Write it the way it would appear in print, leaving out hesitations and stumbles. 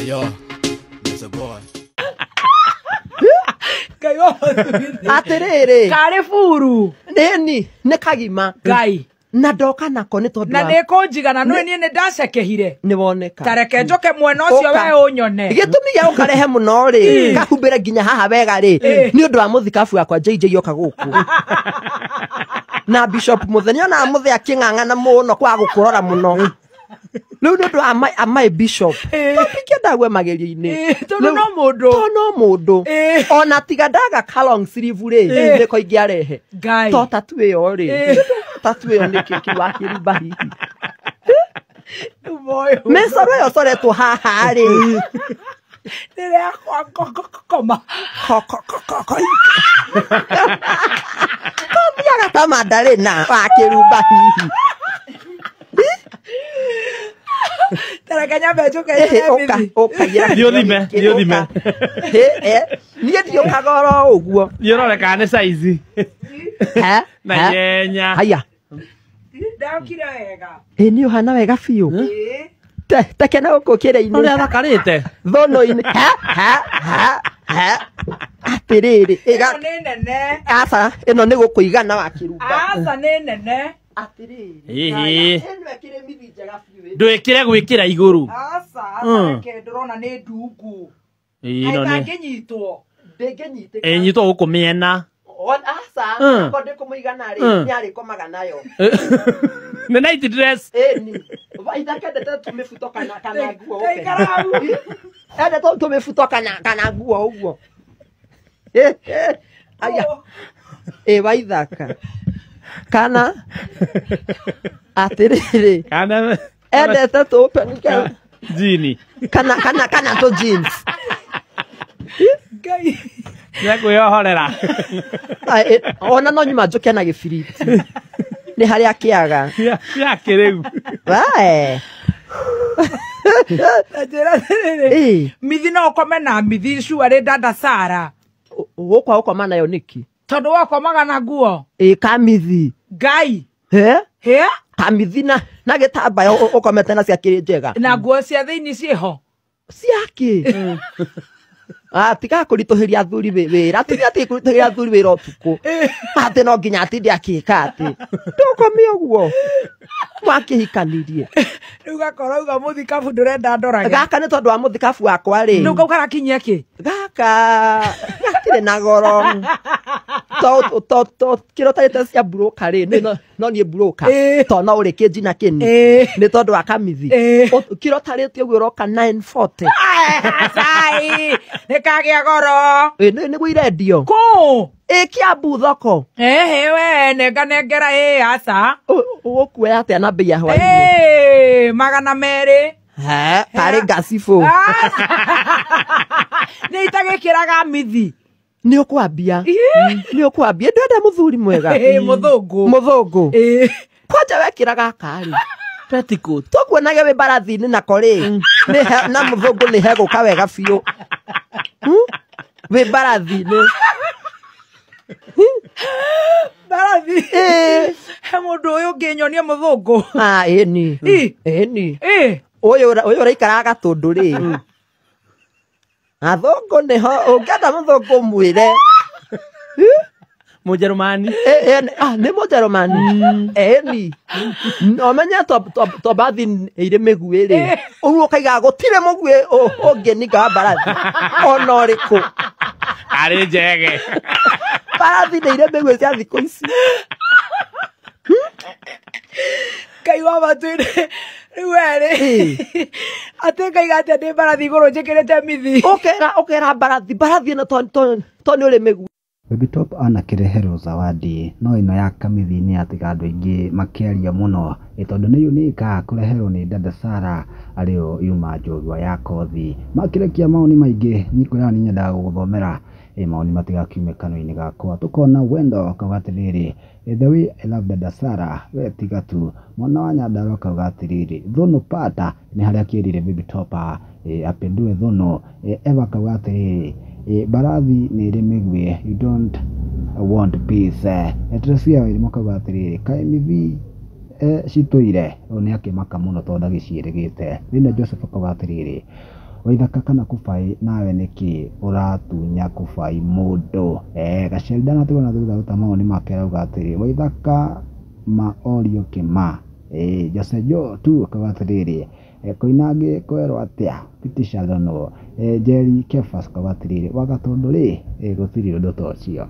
yo, that's a boy. Atiriri. Kare furu. Neni, ne kagima. Gai. Na ndoka nako ni tondu. Na neko njigana no ni ndacekehire. Ni woneka. Tareke njoke mwena ucio we unyone. Gitumi ya ukarehe muno ri. Kahumbira ginya haha wega ri. Ni undu wa muthikabu yakwa JJ yoka guku. Na Bishop Muthenya na muthe aking'ang'ana muno kwa gukurora muno. Riu ni undu wa my Bishop. Tupikenda gwe magerio-ini. Tondu no mundu. No mundu. Ona tiga ndaga kalong sleeve ri. Ni ko ingiarehe. Gai. To tatu iyo ri. Tatu iyo ni kiki wa kiriba hihi. Moyo. Mesoro yo soretwo haha ri. Nere koma. Kombiaga ta Madarena wa kiruba hihi. Tareke nyambe njoke Oka gira. Dio dime. Niye dio kagoro uguo. Yorore kana size. Na yenya. Haya. Ndakira wega. Ni uhana wega fiu. Tekena uko kire-ini. Uri athakarite. Thono-ini. Atiriri. Ino ni nene. Asa, ino ni gukuigana wa kiruba. Asa ni nene. Atiriri. Hihi. Eno ekire mithi njega fiu. Ndwikire gwikira iguru. Asa, tareke ndorona ni ndungu. Ino ni. Nginyitwo. Ndinginyitĩka. Enyitwo guku miena. Asa, konde kumuigana ri, ni ari komaga nayo. The night dress. Ni. Vaida kende tumefuto kana nguo. Ikaramu. Ende tumefuto kana nguo uguo. Aya. Vaithaka. Kana atiriri. Kana. Ende tu penika. Jini. Kana to jeans. Gai. Nyakuyohorera. Ona no nyuma njoke na gibiriti. Ni haria kiaga. Ya kiregu. Wae. Ajera nene. Mithi no kome na mithi shuare dada Sara. Gukwa ukoma nayo niki? Tondu wakomaga na nguo. Kamithi. Gai. He? Kamithi na gitambaya ukomete na cia kirinjega. Na nguo cia thiini ciho. Ciaki. Tiga kurituhiria athuri wira. Tiga kurituhiria athuri wira utuku. Ati no nginya atinde akika ati. Ndukome uguo. Mwakihikanirie. Riu gakora uga muthikabu ndurenda ndorage. Gaka ni tondu wa muthikabu wakwa ri. Ndu kaukara kinyia ki? Gaka gatire na goro. Kiro tarite cia broker ri. No ni broker. To no uri kinjina kini. Ni tondu wa kamithi. Kiro tarite uguo roka 940. Sai. Nikagia goro. Ni guirendio. Ko. Kiambu thoko. We nengera asa. Ukuoya atia na mbia hwaini? Magana meri. Kari ngacibũ. Nĩ itagĩkĩraga mithi. Nĩ ũkwambia. Nĩ ũkwambia. Ndwenda mũthuri mwega. Mũthũngũ. Mũthũngũ. Kwanja wekĩraga kari. Petticoat. Tũkuonage wĩ mbarathi-inĩ nako rĩ. Na mũthũngũ nĩ hegũka wega biũ. Wĩ mbarathi-inĩ. Mbarathi. He mũndũ ũyũ ũngĩnyonia mũthũngũ. Ĩni. Ĩni. Ũyũ ũraikaraga Gatũndũ rĩ. Athũngũ nĩho ũngĩenda mũthũngũ mwĩre. Mũjerumani. Nĩ Mũjerumani. Ĩni. Omenye to mbathi ĩrĩ mĩguĩ rĩ. Ũguo ũkaiga gũtirĩ mũguĩ ũngĩninga wa mbarathi. Ona ũrĩkũ. Arĩ njege. Mbarathi nĩ irĩ mĩguĩ cia thikũ ici. Ngai wa matu-inĩ rĩu erĩ. Atĩ ngaiga atĩa ndĩ mbarathi igũrũ njĩkĩrĩte mithi. Ũkera mbarathi. Mbarathi ĩno to nĩ ũrĩ mĩguĩ. Baby Top anakĩreherwo zawadi no ĩno ya kamithi nĩ yatiga andũ aingĩ makĩaria mũno tondũ nĩ unique kũreherwo nĩ dada Sara arĩo yuma njorua ya kothi makĩrekia maoni maingĩ nĩkwĩra nĩ nyendaga gũgũthomera maoni matigakiume kanua-inĩ gakwa tukona wendo kauga atĩrĩrĩ the way I love dada Sara we tiga tu mwana wa Nyandarua kauga atĩrĩrĩ Thuno pata nĩ harĩa kĩrire Baby Top apendue Thuno Eva kauga atĩrĩrĩ Barathi nĩ ĩrĩ mĩguĩ you don't want peace Tracia Wairimu kauga atĩrĩrĩ kaĩ mithi citũire nĩ akĩmaka mũno tondũ agĩciĩrĩgĩte Linda Joseph kauga atĩrĩrĩ Waithaka kana Kubai nawe niki uratunya Kubai mundu Gacheri ndanatigwo thutha ruta mawoni make arauga atiri Waithaka maorio kima Jose Jo tu akauga atiriri Koinange kwerwo atia Pitisha Thono Jerry Kefas akauga atiriri Wagatundu ri gutiri undu ta ucio.